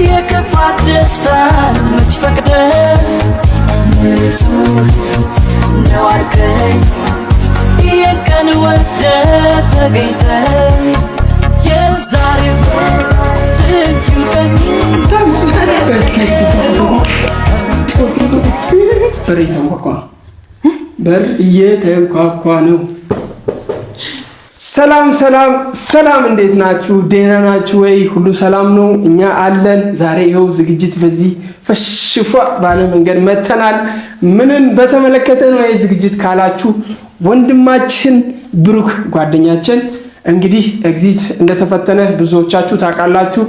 የክፋት ደስታ መች ፈቅደ ንጹህ ነው አልከኝ የቀን ወደ ተገኝተ የዛሬው ልዩ ቀን በር እየተንኳኳ ነው። ሰላም ሰላም ሰላም፣ እንዴት ናችሁ? ደህና ናችሁ ወይ? ሁሉ ሰላም ነው? እኛ አለን። ዛሬ ይኸው ዝግጅት በዚህ ፈሽፏ ባለ መንገድ መተናል። ምንን በተመለከተ ነው ይህ ዝግጅት ካላችሁ ወንድማችን ብሩክ ጓደኛችን እንግዲህ ኤግዚት እንደተፈተነ ብዙዎቻችሁ ታውቃላችሁ።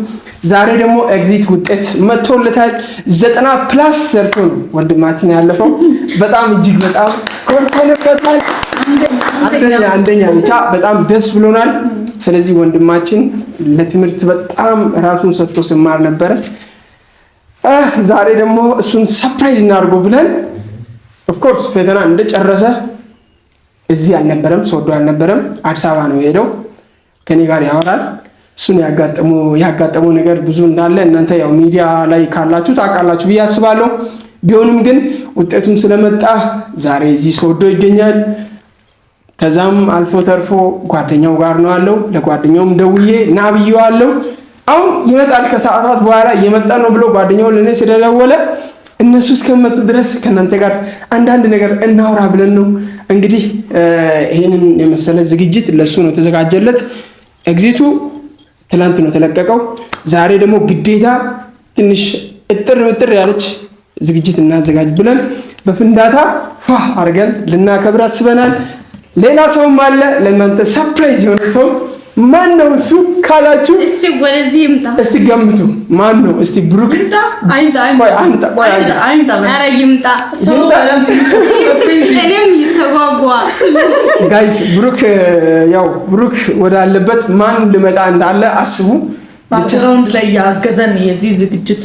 ዛሬ ደግሞ ኤግዚት ውጤት መጥቶለታል። 90+ ሰርቶ ነው ወንድማችን ያለፈው። በጣም እጅግ በጣም ኮርተንበታል። አንደኛ ብቻ በጣም ደስ ብሎናል። ስለዚህ ወንድማችን ለትምህርት በጣም ራሱን ሰጥቶ ሲማር ነበረ። ዛሬ ደግሞ እሱን ሰርፕራይዝ እናድርገው ብለን ኦፍ ኮርስ ፈተና እንደጨረሰ እዚህ አልነበረም፣ ሶዶ አልነበረም፣ አዲስ አበባ ነው የሄደው። ከኔ ጋር ያወራል። እሱን ያጋጠመው ነገር ብዙ እንዳለ እናንተ ያው ሚዲያ ላይ ካላችሁ ታውቃላችሁ ብዬ አስባለሁ። ቢሆንም ግን ውጤቱን ስለመጣ ዛሬ እዚህ ሶዶ ይገኛል። ከዛም አልፎ ተርፎ ጓደኛው ጋር ነው ያለው። ለጓደኛውም ደውዬ ና ብዬዋለሁ። አሁን ይመጣል ከሰዓታት በኋላ እየመጣ ነው ብሎ ጓደኛው ለኔ ስለደወለ እነሱ እስከመጡ ድረስ ከናንተ ጋር አንዳንድ ነገር እናወራ ብለን ነው እንግዲህ ይሄንን የመሰለ ዝግጅት ለሱ ነው ተዘጋጀለት። ኤግዚቱ ትላንት ነው ተለቀቀው። ዛሬ ደግሞ ግዴታ ትንሽ እጥር ያለች ዝግጅት እናዘጋጅ ብለን በፍንዳታ አርገን ልናከብር አስበናል። ሌላ ሰውም አለ ለእናንተ ሰርፕራይዝ የሆነ ሰው። ማን ነው እሱ ካላችሁ እስቲ ወደዚህ ይምጣ። እስቲ ገምቱ ማን ነው? እስቲ ብሩክ አይምጣ። ኧረ ይምጣ። እኔም ተጓጓ ጋይስ። ብሩክ ወዳለበት ማን ልመጣ እንዳለ አስቡ። ባክግራውንድ ላይ ያገዘን የዚህ ዝግጅት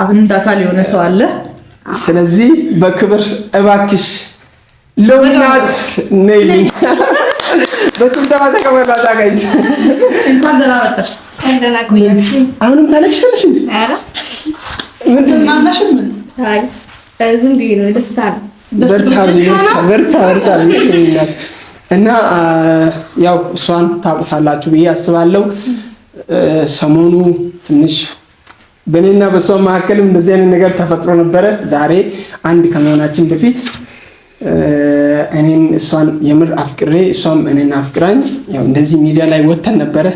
አንድ አካል የሆነ ሰው አለ። ስለዚህ በክብር እባክሽ ለውናት ነይ በጥንታው ተቀበላታ ጋይስ። እንኳን ደህና መጣሽ። እንደና ቆያችሁ። አሁንም ታለቅሻለሽ እንዴ? ኧረ ምንድን ነው? ምን አይ ዝም ብዬ ነው። ደስታ በርታ እና ያው እሷን ታውቁታላችሁ ብዬ አስባለሁ። ሰሞኑ ትንሽ በእኔና በሷ መካከልም እንደዚህ አይነት ነገር ተፈጥሮ ነበረ። ዛሬ አንድ ከመሆናችን በፊት እኔም እሷን የምር አፍቅሬ እሷም እኔን አፍቅራኝ ያው እንደዚህ ሚዲያ ላይ ወተን ነበረ።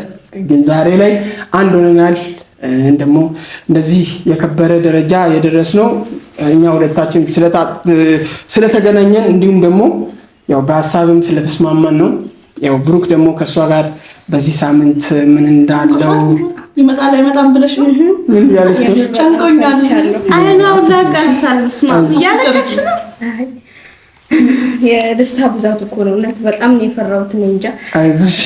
ግን ዛሬ ላይ አንድ ሆነናል። ደግሞ እንደዚህ የከበረ ደረጃ የደረስነው እኛ ሁለታችን ስለተገናኘን እንዲሁም ደግሞ ያው በሀሳብም ስለተስማማን ነው። ያው ብሩክ ደግሞ ከእሷ ጋር በዚህ ሳምንት ምን እንዳለው ይመጣል አይመጣም ብለሽ ምን ያለች ነው? ጨንቆኛል። አይ ነው ዳቃታልስ ያለች ነው። የደስታ ብዛት እኮ ነው። እናት በጣም ነው የፈራሁት። ነው እንጃ። አይዞሽ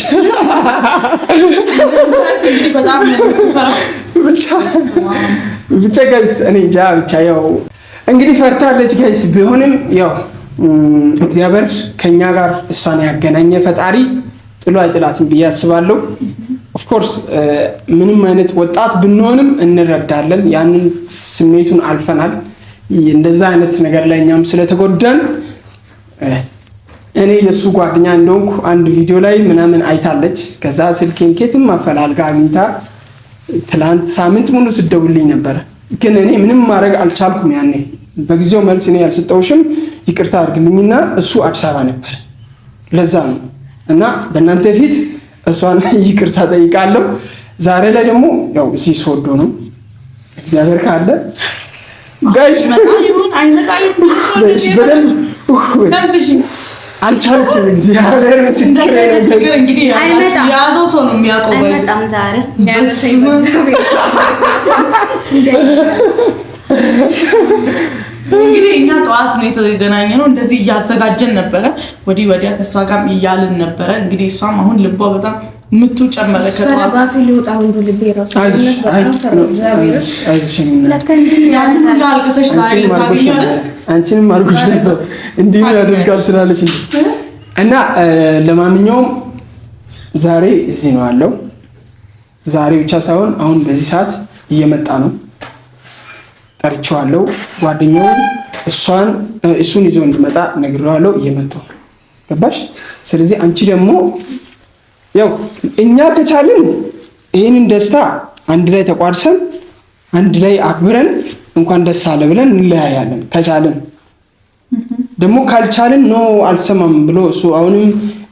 በጣም ነው የፈራው። ብቻ ጋይስ እኔ እንጃ። ብቻ ያው እንግዲህ ፈርታለች ጋይስ። ቢሆንም ያው እግዚአብሔር ከኛ ጋር እሷን ያገናኘ ፈጣሪ ጥሎ አይጥላትም ብዬ አስባለሁ። ኦፍ ኮርስ ምንም አይነት ወጣት ብንሆንም እንረዳለን። ያንን ስሜቱን አልፈናል። እንደዛ አይነት ነገር ላይ እኛም ስለተጎዳን እኔ የሱ ጓደኛ እንደሆንኩ አንድ ቪዲዮ ላይ ምናምን አይታለች። ከዛ ስልኬን ከየትም አፈላልጋ አግኝታ ትላንት ሳምንት ሙሉ ስደውልኝ ነበረ። ግን እኔ ምንም ማድረግ አልቻልኩም። ያኔ በጊዜው መልስ እኔ ያልሰጠውሽም ይቅርታ አድርግልኝና እሱ አዲስ አበባ ነበር። ለዛ ነው እና በእናንተ ፊት እሷን ይቅርታ ጠይቃለሁ። ዛሬ ላይ ደግሞ ያው እዚህ ሶዶ ነው። እግዚአብሔር ካለ ጋይስ አልቻልኩም። እግዚአብሔር ምስክሬ ነው። እንግዲህ ያዘው ሰው ነው የሚያውቀው። በጣም ዛሬ እንግዲህ እኛ ጠዋት ነው የተገናኘነው። እንደዚህ እያዘጋጀን ነበረ። ወዲህ ወዲያ ከእሷ ጋር እያልን ነበረ። እንግዲህ እሷም አሁን ልቧ በጣም ምቱ ጨመረ። ከጠዋት ባፊ ሊወጣ ወንዱ ልቤ ራሱ አልቅሰሽ ዛሬ ልታገኘው አንቺንም አድርጎሽ ነበር እንዲህ ያደርጋል ትላለች እና ለማንኛውም ዛሬ እዚህ ነው ያለው። ዛሬ ብቻ ሳይሆን አሁን በዚህ ሰዓት እየመጣ ነው። ጠርቼዋለሁ። ጓደኛው እሱን ይዞ እንዲመጣ ነግሬዋለሁ። እየመጣው ገባሽ? ስለዚህ አንቺ ደግሞ ያው እኛ ከቻልን ይህንን ደስታ አንድ ላይ ተቋርሰን አንድ ላይ አክብረን እንኳን ደስ አለ ብለን እንለያያለን ከቻልን። ደግሞ ካልቻልን ነው አልሰማም ብሎ እሱ አሁንም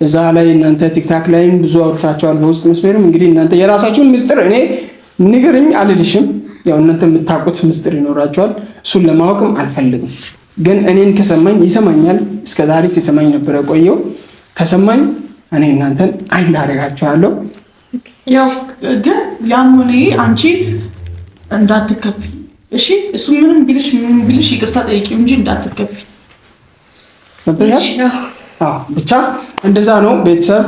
እዛ ላይ እናንተ ቲክታክ ላይም ብዙ አውርታችኋል። በውስጥ መስመርም እንግዲህ እናንተ የራሳችሁን ምስጢር እኔ ንገረኝ አልልሽም። ያው እናንተ የምታውቁት ምስጢር ይኖራችኋል። እሱን ለማወቅም አልፈልግም። ግን እኔን ከሰማኝ ይሰማኛል። እስከዛሬ ሲሰማኝ ነበር ቆየው። ከሰማኝ እኔ እናንተን አንድ አደርጋችኋለሁ። ያው ግን ያም ሆነ አንቺ እንዳትከፊ እሺ። እሱ ምንም ቢልሽ ይቅርታ ጠይቂው እንጂ እንዳትከፊ። ብቻ እንደዛ ነው ቤተሰብ።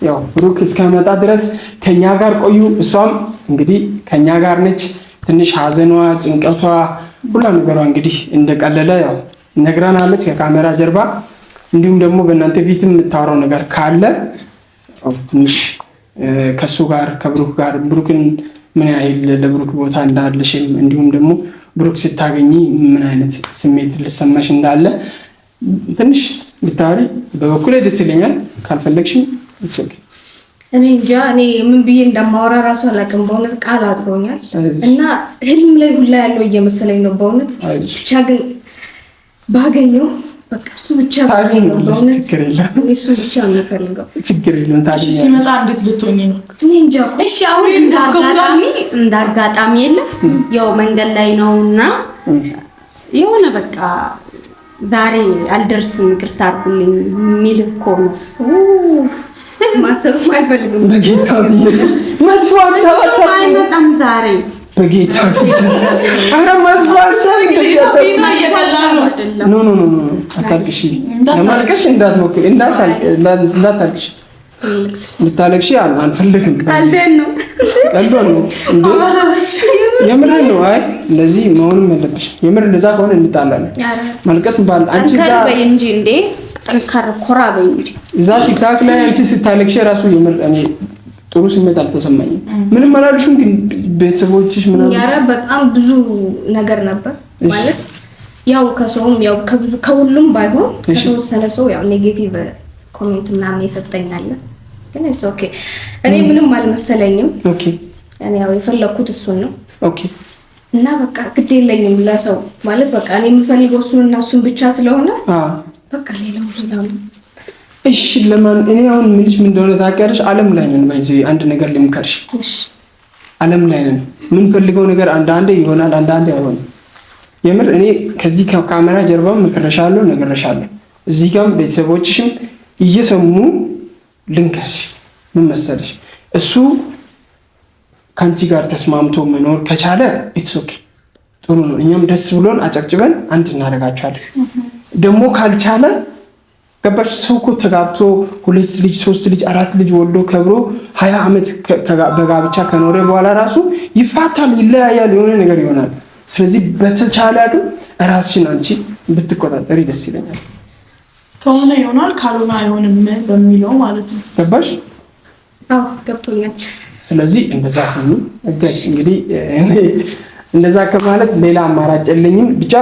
ያው ብሩክ እስከመጣ ድረስ ከኛ ጋር ቆዩ። እሷም እንግዲህ ከኛ ጋር ነች። ትንሽ ሀዘኗ፣ ጭንቀቷ፣ ሁላ ነገሯ እንግዲህ እንደቀለለ ያው ነግራናለች ከካሜራ ጀርባ። እንዲሁም ደግሞ በእናንተ ፊትም የምታወራው ነገር ካለ ትንሽ ከሱ ጋር ከብሩክ ጋር ብሩክን ምን ያህል ለብሩክ ቦታ እንዳለሽም እንዲሁም ደግሞ ብሩክ ስታገኚ ምን አይነት ስሜት ልሰማሽ እንዳለ ትንሽ ብታወሪ በበኩሌ ደስ ይለኛል። ካልፈለግሽም እትሰኪ እኔ እንጃ እኔ ምን ብዬ እንደማወራ ራሱ አላውቅም። በእውነት ቃል አጥሮኛል እና ህልም ላይ ሁላ ያለው እየመሰለኝ ነው በእውነት። ብቻ ግን ባገኘው በቃ እሱ ብቻ ባገኘው በእውነት እሱ ብቻ ነው የምፈልገው። ችግር የለም። ታዲያ ሲመጣ እንዴት ልትሆኚ ነው? እኔ እንጃ። እሺ አሁን እንዳጋጣሚ የለም ያው መንገድ ላይ ነውና የሆነ በቃ ዛሬ አልደርስም ይቅርታ አድርጉልኝ የሚል እኮ ነው። ማሰብ አይፈልግም። በጌታ ኢየሱስ መጥፎ ሀሳብ አይመጣም ዛሬ በጌታ አረ መጥፎ ሀሳብ ኖ አታልቅሽ። ለማልቀሽ እንዳትሞክሪ፣ እንዳታልቅሽ። ልታለቅሽ አንፈልግም። ቀልደን ነው እንዴ? የምር ነው። አይ እንደዚህ መሆንም የለብሽ። የምር እንደዛ ከሆነ እንጣላለን። ማልቀስ ባል አንቺ ጋር በይ እንጂ እንዴ ጠንካራ ኮራ በይ እንጂ። እዛ ቲክታክ ላይ አንቺ ስታለቅሽ ራሱ የምር እኔ ጥሩ ስሜት አልተሰማኝም። ምንም አላልሽም፣ ግን ቤተሰቦችሽ ምናምን ያረ በጣም ብዙ ነገር ነበር ማለት ያው ከሰውም ያው ከብዙ ከሁሉም ባይሆን ከተወሰነ ሰው ያው ኔጌቲቭ ኮሜንት ምናምን ይሰጠኛል። ግን እሱ ኦኬ እኔ ምንም አልመሰለኝም። ኦኬ እኔ ያው የፈለኩት እሱን ነው። ኦኬ እና በቃ ግድ የለኝም ለሰው ማለት በቃ እኔ የምፈልገው እሱን እና እሱን ብቻ ስለሆነ በቃ ሌላው ነው። እሺ ለማን እኔ አሁን ምንሽ ምን እንደሆነ ታውቂያለሽ? ዓለም ላይ ነን ባይዚ አንድ ነገር ልምከርሽ። እሺ ዓለም ላይ ነን። ምን ፈልገው ነገር አንዳንዴ ይሆናል፣ አንዳንዴ አይሆንም። የምር እኔ ከዚህ ካሜራ ጀርባም ምክረሻለሁ፣ ነገረሻለሁ። እዚህ ጋርም ቤተሰቦችሽም እየሰሙ ልንከርሽ ምን መሰለሽ፣ እሱ ከአንቺ ጋር ተስማምቶ መኖር ከቻለ ኢትስ ኦኬ ጥሩ ነው። እኛም ደስ ብሎን አጨብጭበን አንድ እናደርጋቸዋለን። ደግሞ ካልቻለ ገባሽ፣ ሰው እኮ ተጋብቶ 2 ልጅ 3 ልጅ 4 ልጅ ወልዶ ከብሮ 20 ዓመት በጋብቻ ከኖረ በኋላ ራሱ ይፋታል፣ ይለያያል፣ የሆነ ነገር ይሆናል። ስለዚህ በተቻለ አቅም ራስሽን አንቺ ብትቆጣጠሪ ደስ ይለኛል። ከሆነ ይሆናል ካልሆነ አይሆንም በሚለው ማለት ነው። ገባሽ? አዎ ገብቶኛል። ስለዚህ እንደዛ ሆኖ እንግዲህ እንደዛ ከማለት ሌላ አማራጭ የለኝም። ብቻ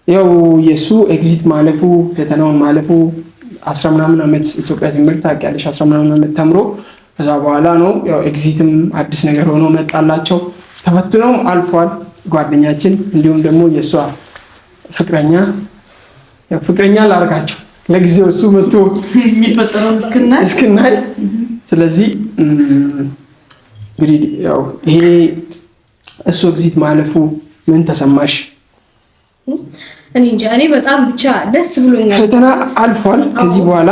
ያው የሱ ኤግዚት ማለፉ ፈተናውን ማለፉ 10 ምናምን ዓመት ኢትዮጵያ ትምህርት ታውቂያለሽ፣ 10 ምናምን ዓመት ተምሮ ከዛ በኋላ ነው ያው ኤግዚትም አዲስ ነገር ሆኖ መጣላቸው። ተፈትኖም አልፏል ጓደኛችን። እንዲሁም ደግሞ የሷ ፍቅረኛ ላርጋቸው ለጊዜው እሱ መጥቶ የሚፈጠረው እስክናይ። ስለዚህ እንግዲህ ያው ይሄ እሱ ኤግዚት ማለፉ ምን ተሰማሽ? እኔ እንጃ እኔ በጣም ብቻ ደስ ብሎኛል። ፈተና አልፏል። ከዚህ በኋላ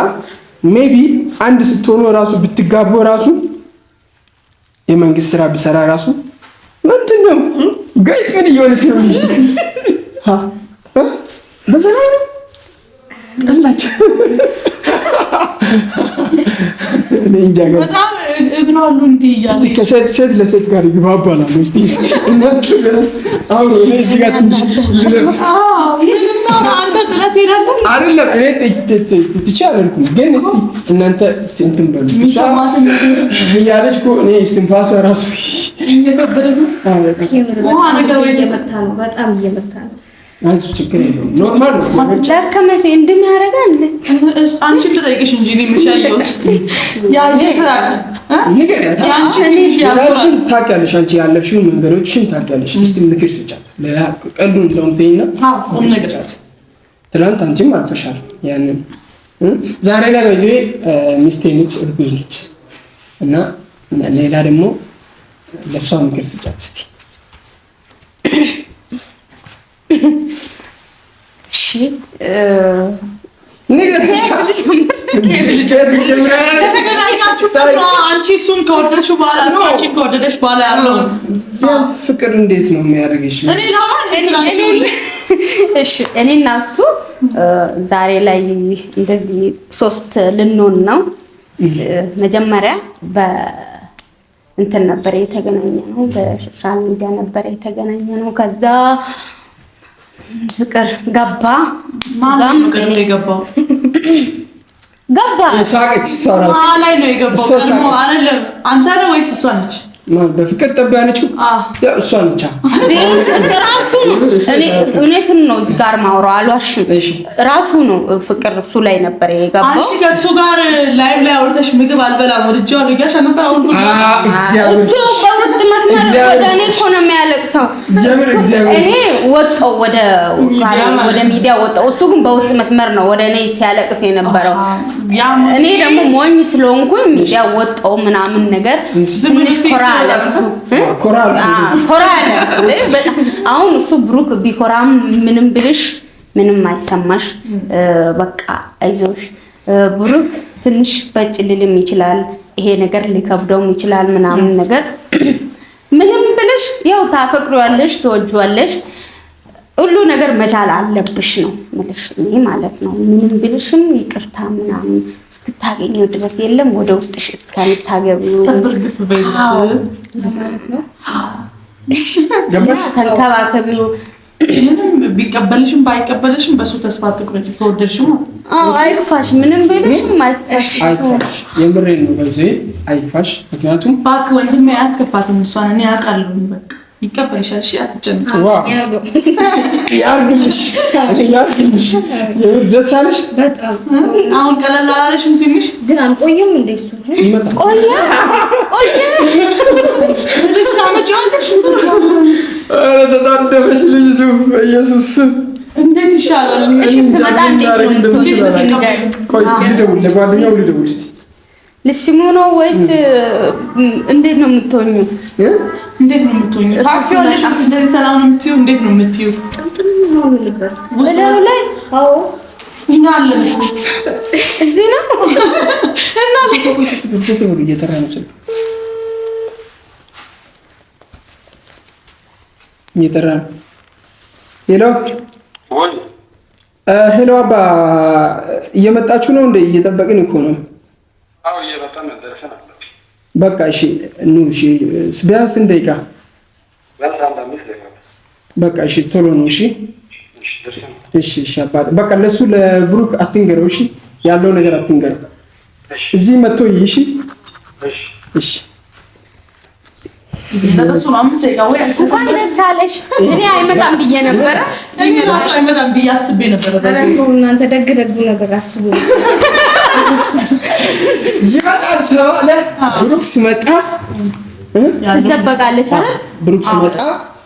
ሜቢ አንድ ስትሆኑ ራሱ ብትጋቡ ራሱ የመንግስት ስራ ቢሰራ ራሱ ምንድነው ጋይስ ምን እየሆነች ነው? በሰላም ነው አላችሁ? እኔ እንጃ ጋይስ በጣም እብናሉ እንዴ ያለ እስቲ ከሴት ለሴት ጋር ይግባባናል። እስቲ እናንተ ድረስ አሁን እኔ እዚህ ጋር ትንሽ አንተ ጥለት ሄዳለህ አይደለም እኔ ትቻለልኩም ግን እስቲ እናንተ እንትን በሉ ያለች እኮ እኔ እስትንፋሷ ራሱ እየከበደ ነው። ውሃ ነገር ወይ እየመታ ነው፣ በጣም እየመታ ነው። አንቺ ችግር የለውም ኖርማል ነው። ለከመሴ እንደሚያደርጋል አንቺ ልጠይቅሽ እንጂ እኔ መሻየው ያ ይሰራ ንገሪያት። ያንቺን ታውቂያለሽ፣ አንቺ ያለፍሽውን መንገዶችሽን ታውቂያለሽ። እስቲ ምክር ስጫት። ሌላ ቀልዱን ተውተይና ቁም ነገር ስጫት። ትናንት አንቺም አልፈሻል ያንን ዛሬ ላይ በዚህ ሚስቴ ነች፣ እርጉዝ ነች እና ሌላ ደግሞ ለሷ ምክር ስጫት እስቲ። እሺ አንቺ እሱን ከወደድሽው በኋላ እሱ አንቺን ከወደደሽ በኋላ ያለውን ቢያንስ ፍቅር እንዴት ነው የሚያደርግሽ? እሺ እኔና እሱ ዛሬ ላይ እንደዚህ 3 ልንሆን ነው። መጀመሪያ እንትን ነበር የተገናኘ ነው፣ በሶሻል ሚዲያ ነበር የተገናኘ ነው። ከዛ ፍቅር ገባ። ማን ነው የገባው? ገባ ሳቀች። ሰራ ላይ ነው የገባው። ደግሞ አይደለም አንተ ነው ወይስ እሷ ነች? ማን በፍቅር ጠባ ያለችው? ያው እሷ ነች። ራሱ ነው እውነቱን ነው እዚህ ጋር ማውራው አልዋሽም። ራሱ ነው ፍቅር እሱ ላይ ነበር የገባው። አንቺ ከእሱ ጋር ላይቭ ላይ አውርተሽ ምግብ አልበላም ወድጄዋለሁ እያልሽ ነበር። አሁን እሱ በውስጥ መስመር ወደ እኔ እኮ ነው የሚያለቅሰው። እኔ ወጣሁ ወደ ሚዲያ ወጣሁ፣ እሱ ግን በውስጥ መስመር ነው ወደ እኔ ሲያለቅስ የነበረው። እኔ ደግሞ ሞኝ ስለሆንኩኝ ሚዲያ ወጣሁ ምናምን ነገር ትንሽ ኮራ አለ። አሁን እሱ ብሩክ ቢኮራም ምንም ብልሽ ምንም አይሰማሽ፣ በቃ አይዞሽ። ብሩክ ትንሽ በጭልልም ይችላል፣ ይሄ ነገር ሊከብደውም ይችላል ምናምን ነገር ምንም ብልሽ ያው ታፈቅሪዋለሽ፣ ትወጂዋለሽ፣ ሁሉ ነገር መቻል አለብሽ ነው ማለት እኔ ማለት ነው። ምንም ብልሽም ይቅርታ ምናምን እስክታገኘው ድረስ የለም ወደ ውስጥሽ እስከምታገቢው ማለት ነው። ተንከባከቢው። ምንም ቢቀበልሽም ባይቀበልሽም በሱ ተስፋ አትቁረጪ። ከወደድሽው አይክፋሽ፣ ምንም ብልሽም አይክፋሽ። የምሬን ነው በዚህ አይክፋሽ። ምክንያቱም እባክህ ወንድሜ አያስከፋትም እሷን እኔ አውቃለሁ። በቃ ይቀበልሻል። እሺ አትጨነቂ። ያርግልሽ። ደስ አለሽ በጣም አሁን ቀለል አላለሽም? ትንሽ ግን አልቆየም እንደ እሱ ቆየ ልጅ ታመጪዋለሽ። ተጣደፈሽ ልጅ በኢየሱስ እንዴት ይሻላል? እሺ ስመጣ እንዴት ነው ቆይ እስኪ ልደውል፣ ለጓደኛው ልደውል እስኪ። ልስሙ ነው ወይስ እንዴት ነው የምትሆኙ? እንዴት ነው የምትሆኙ? ታክሲዋለሽ እንደዚህ ሰላም ነው የምትይው? እንዴት ነው የምትይው? ጥምጥም ነው ልበር ወላሂ ላይ አዎ እኛ አለን እዚህ ነው እና ቆይ ስትብርጭት ነው እየተራ ነው ስልክ እየተራ ነው። ሄሎ ሄሎ አባ እየመጣችሁ ነው እንደ እየጠበቅን እኮ ነው። አዎ እየመጣን ነው። ደርሰናል። በቃ እሺ ኑ እሺ ቢያንስ ስንት ደቂቃ? በቃ እሺ ቶሎ ነው። እሺ እሺ እሺ አባ በቃ ለሱ ለብሩክ አትንገረው። እሺ ያለው ነገር አትንገረው። እዚህ መጥቶ እሺ እሺ ለሱ ነው 5 ደቂቃ ወይ ሳለሽ እኔ አይመጣም ብዬ ነበር። እኔ ራሱ አይመጣም ብዬ አስቤ ነበር። በዚህ እናንተ ደግ ነገር አስቡ። ይመጣል ተባለ። ብሩክ ሲመጣ ትደበቃለች አይደል? ብሩክ ሲመጣ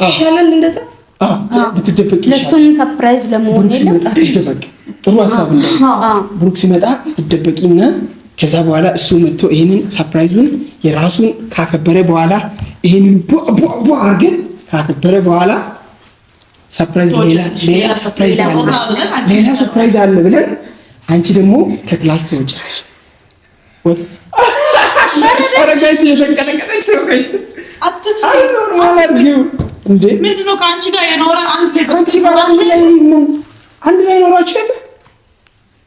ይሻላል እንደዛ። ብትደበቂ ይሻላል። ለሱም ሰርፕራይዝ ለመሆን ብሩክ ሲመጣ ትደበቂ። ጥሩ ሀሳብ ነው። ብሩክ ሲመጣ ትደበቂና ከዛ በኋላ እሱ መጥቶ ይሄንን ሰርፕራይዙን የራሱን ካከበረ በኋላ ይሄንን ቧ አድርገን ካከበረ በኋላ ሰርፕራይዝ ሌላ ሰርፕራይዝ አለ ብለን አንቺ ደግሞ ከክላስ ትወጫለሽ። አረጋይስ እየተንቀጠቀጠች ነው። ጋይስ አትፍሪ። ኖርማል አድርጊው እንዴ! ምንድነው ከአንቺ ጋር የኖረ አንድ ላይ ኖራችሁ የለ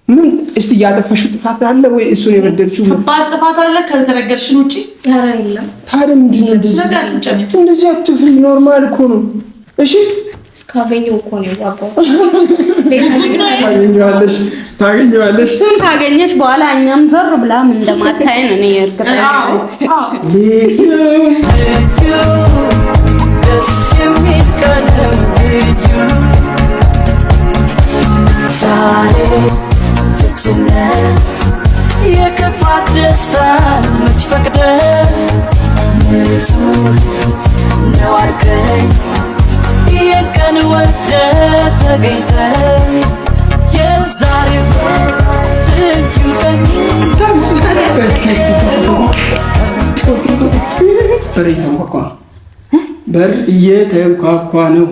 ምን? እስቲ ያጠፋሽው ጥፋት አለ ወይ? እሱን የበደልሽው ከባድ ጥፋት አለ ከተነገርሽን ውጪ? ኧረ የለም። ታዲያ ምንድን ነው እንደዚህ አትፍሪ። ኖርማል እኮ ነው። እሺ እስካገኘው እኮ ነው ያዋቀው። ታገኘዋለሽ። እሱን ካገኘሽ በኋላ እኛም ዞር ብላም እንደማታየን እኔ እርግጠኛ ነኝ። ደስ የሚል ቀን ልዩ ዛሬ ፍጹምነት የክፋት ደስታ መች ፈቅደ ንጹህ ነው አልከኝ የቀን ወደ ተገኝተ የዛሬው ልዩ ቀን በር እየተንኳኳ ነው።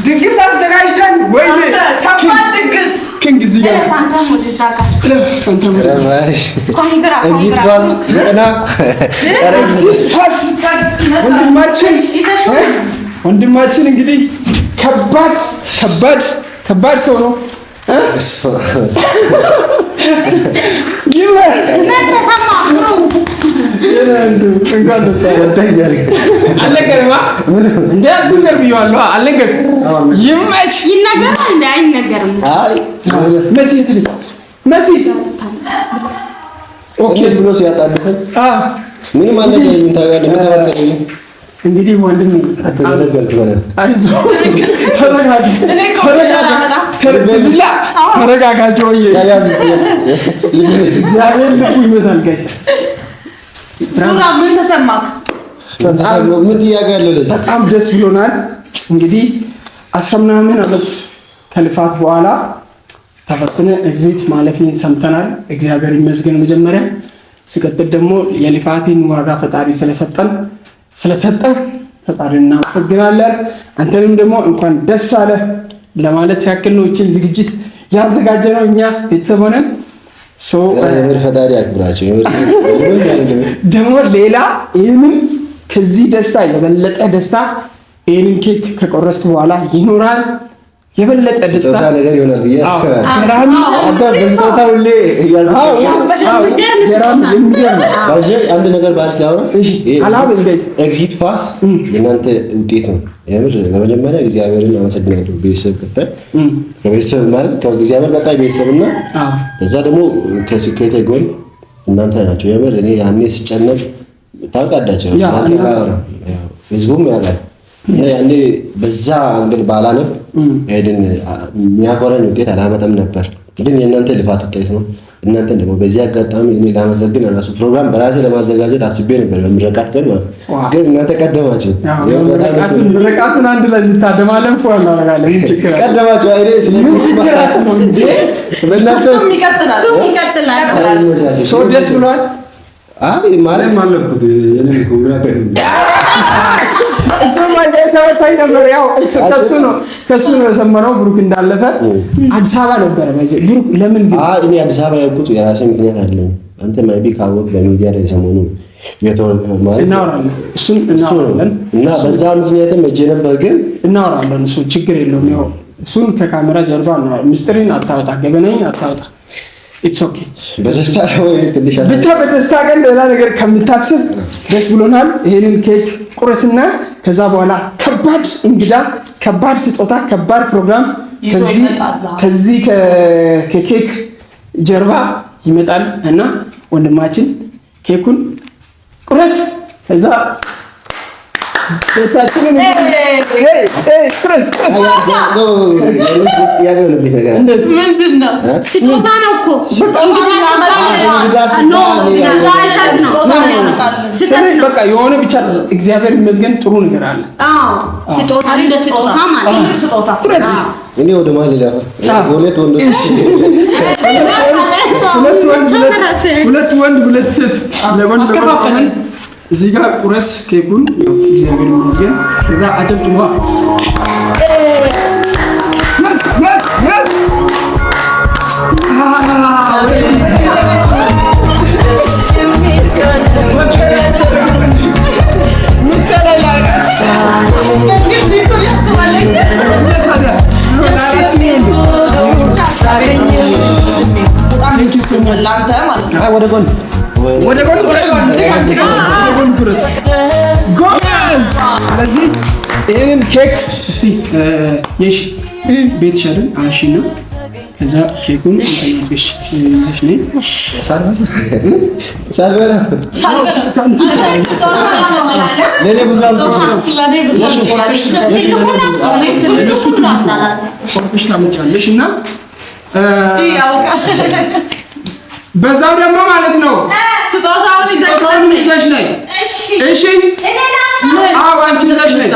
ድግስ አዘጋጅተን ወይ ከባድ ድግስ ከእንግዲህ ጋር ወንድማችን እንግዲህ ከባድ ሰው ነው። እንግዲህ ወንድሜ ተረጋጋቸው። እግዚአብሔር ልቡ ይመታል። ጋይስ ምን ተሰማህ? በጣም ደስ ብሎናል። እንግዲህ 10 ምናምን ዓመት ከልፋት በኋላ ተፈትነ ኤግዚት ማለፊን ሰምተናል። እግዚአብሔር ይመስገን። መጀመሪያ ሲቀጥል ደግሞ የልፋቴን ዋጋ ፈጣሪ ስለሰጠ ፈጣሪ እናመሰግናለን። አንተንም ደግሞ እንኳን ደስ አለ ለማለት ያክል ነው። እቺን ዝግጅት ያዘጋጀነው እኛ ቤተሰብ ሆነን ፈጣሪ ያክብራቸው። ደግሞ ሌላ ይህንን ከዚህ ደስታ የበለጠ ደስታ ይህንን ኬክ ከቆረስክ በኋላ ይኖራል። የበለጠ ደስታ ነገር ይሆናል ብዬ ገራሚ አንድ ነገር ባልክ ኤግዚት ፓስ የእናንተ ውጤት ነው። የምር በመጀመሪያ እግዚአብሔርን አመሰግናለሁ። ቤተሰብ ቀጣይ ከቤተሰብ ማለት ከእግዚአብሔር ቀጣይ ቤተሰብና ከዛ ደግሞ ከስኬቴ ጎን እናንተ ናቸው። የምር እኔ ያኔ ስጨነቅ ታውቃላችሁ፣ ህዝቡም ያውቃል። ያኔ በዛ አንግል ባላነብ ሄድን የሚያኮራኝ ውጤት አላመጣም ነበር። ግን የእናንተ ልፋት ውጤት ነው። እናንተን ደግሞ በዚህ አጋጣሚ እኔ ላመሰግን ራሱ ፕሮግራም በራሴ ለማዘጋጀት አስቤ ነበር በምረቃት ቀን ማለት ግን እናንተ ቀደማችሁ። ምረቃቱን አንድ ላይ እንታደማለን ፎ እናደርጋለን። ቀደማችሁ አይኔ ስለምን እንጂ በእናንተ ይቀጥላል። ሰው ደስ ብሏል። አይ ማለት ማለኩት የኔ ኮንግራት እሱ ማጃይ ተወጣኝ ነበር። ያው ከሱ ነው የሰማነው። ብሩክ እንዳለፈ አዲስ አበባ ነበር ማጃይ። ብሩክ ለምን ግን እኔ አዲስ አበባ ያልኩት የራሴ ምክንያት አለኝ። አንተ ማይቢ ካወቅ በሚዲያ ላይ ሰሞኑ እናወራለን እና በዛ ምክንያትም እጄ ነበር። ግን እናወራለን። እሱ ችግር የለውም። ያው እሱን ከካሜራ ጀርባ ነው። ምስጢርን አታወጣ፣ ገበናዬን አታወጣ። ኢትስ ኦኬ። በደስታ ወይ ትንሽ ብቻ በደስታ ቀን ሌላ ነገር ከምታስብ ደስ ብሎናል። ይሄንን ኬክ ቁርስና ከዛ በኋላ ከባድ እንግዳ፣ ከባድ ስጦታ፣ ከባድ ፕሮግራም ከዚህ ከኬክ ጀርባ ይመጣል እና ወንድማችን ኬኩን ቁረስ እዛ ደስታችንን ምንድን ነው? ስጦታ ነው እኮ በቃ የሆነ ብቻ እግዚአብሔር ይመስገን ጥሩ ነገር አለ። ስጦታ እንደ ስጦታ ማለት ስጦታ እኔ ወደ ማለዳ ሁለት ወንዶች ሁለት ወንድ ሁለት ሴት ለወንድ ለወንድ እዚህ ጋር ቁረስ ኬኩን እግዚአብሔር ይመስገን። ከዛ አጨብጭባ ወደ ጎን ጎበዝ። ስለዚህ ይሄንን ኬክ እስቲ የሺ ቤት ሻልን አንሺና ከዛ ኬኩን እንጠይቅሽ እዚህ ነኝ ሳልበላ ለኔ ብዙ ታመጫለሽ እና በዛው ደግሞ ማለት ነው ስጦታውን ይዘሽ ነይ። እሺ አዎ አንቺ ይዘሽ ነይ።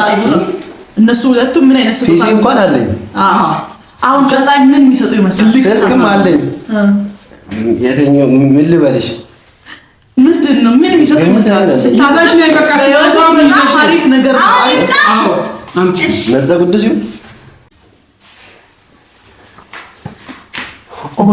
እነሱ ሁለቱም ምን አይነት ስጦታ እንኳን አለኝ። አሁን ቀጣይ ምን የሚሰጡ ይመስላል? ስልክም አለኝ። የትኛው ምን ልበልሽ? ምንድን ነው ምን የሚሰጡ ይመስላል? ይዘሽ ነይ። በቃ ስጦታውን ይዘሽ ነይ። አሪፍ ነገር ነው። አዎ አምጪ መዛ ቅዱስ ይሁን ኦ